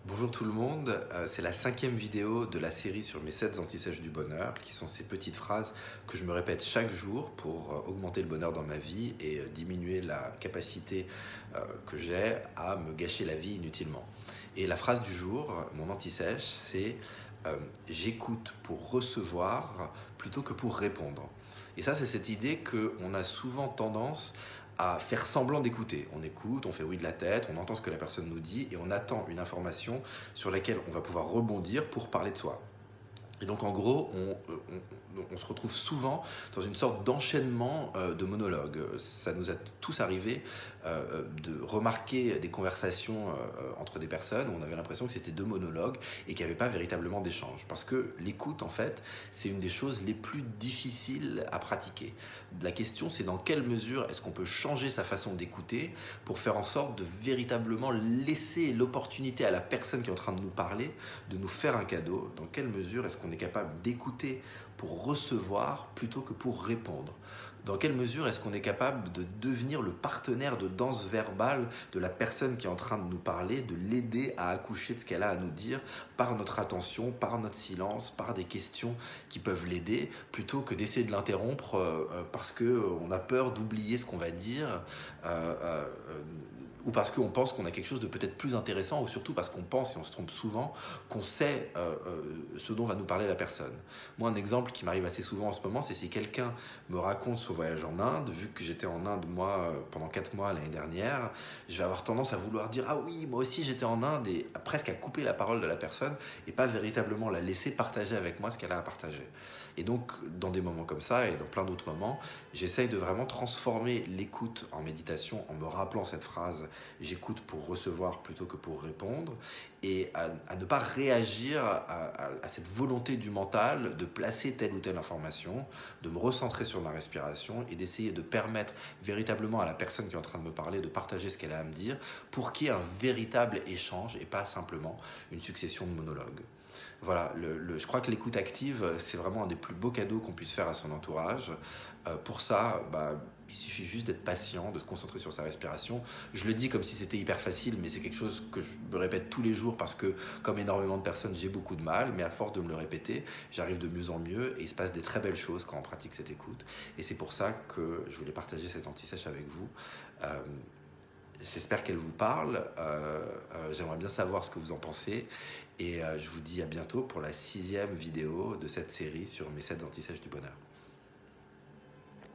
Bonjour tout le monde, c'est la 5e vidéo de la série sur mes 7 antisèches du bonheur, qui sont ces petites phrases que je me répète chaque jour pour augmenter le bonheur dans ma vie et diminuer la capacité que j'ai à me gâcher la vie inutilement. Et la phrase du jour, mon antisèche, c'est j'écoute pour recevoir plutôt que pour répondre. Et ça, c'est cette idée qu'on a souvent tendance à faire semblant d'écouter. On écoute, on fait oui de la tête, on entend ce que la personne nous dit et on attend une information sur laquelle on va pouvoir rebondir pour parler de soi. Et donc en gros, on se retrouve souvent dans une sorte d'enchaînement de monologues. Ça nous a tous arrivé de remarquer des conversations entre des personnes où on avait l'impression que c'était deux monologues et qu'il n'y avait pas véritablement d'échange. Parce que l'écoute, en fait, c'est une des choses les plus difficiles à pratiquer. La question, c'est dans quelle mesure est-ce qu'on peut changer sa façon d'écouter pour faire en sorte de véritablement laisser l'opportunité à la personne qui est en train de nous parler de nous faire un cadeau. Dans quelle mesure est-ce qu'on est capable d'écouter pour recevoir plutôt que pour répondre? Dans quelle mesure est-ce qu'on est capable de devenir le partenaire de danse verbale de la personne qui est en train de nous parler, de l'aider à accoucher de ce qu'elle a à nous dire par notre attention, par notre silence, par des questions qui peuvent l'aider, plutôt que d'essayer de l'interrompre parce qu'on a peur d'oublier ce qu'on va dire ou parce qu'on pense qu'on a quelque chose de peut-être plus intéressant, ou surtout parce qu'on pense, et on se trompe souvent, qu'on sait ce dont va nous parler la personne. Moi, un exemple qui m'arrive assez souvent en ce moment, c'est si quelqu'un me raconte son voyage en Inde. Vu que j'étais en Inde, moi, pendant 4 mois l'année dernière, je vais avoir tendance à vouloir dire « Ah oui, moi aussi j'étais en Inde » et presque à couper la parole de la personne et pas véritablement la laisser partager avec moi ce qu'elle a à partager. Et donc, dans des moments comme ça et dans plein d'autres moments, j'essaye de vraiment transformer l'écoute en méditation en me rappelant cette phrase « J'écoute pour recevoir plutôt que pour répondre » et à ne pas réagir à cette volonté du mental de placer telle ou telle information, de me recentrer sur ma respiration et d'essayer de permettre véritablement à la personne qui est en train de me parler de partager ce qu'elle a à me dire pour qu'il y ait un véritable échange et pas simplement une succession de monologues. Voilà, je crois que l'écoute active, c'est vraiment un des plus beaux cadeaux qu'on puisse faire à son entourage. Pour ça, il suffit juste d'être patient, de se concentrer sur sa respiration. Je le dis comme si c'était hyper facile, mais c'est quelque chose que je me répète tous les jours parce que, comme énormément de personnes, j'ai beaucoup de mal, mais à force de me le répéter, j'arrive de mieux en mieux et il se passe des très belles choses quand on pratique cette écoute. Et c'est pour ça que je voulais partager cette anti-sèche avec vous. J'espère qu'elle vous parle. J'aimerais bien savoir ce que vous en pensez. Et je vous dis à bientôt pour la 6e vidéo de cette série sur mes 7 anti-sèches du bonheur.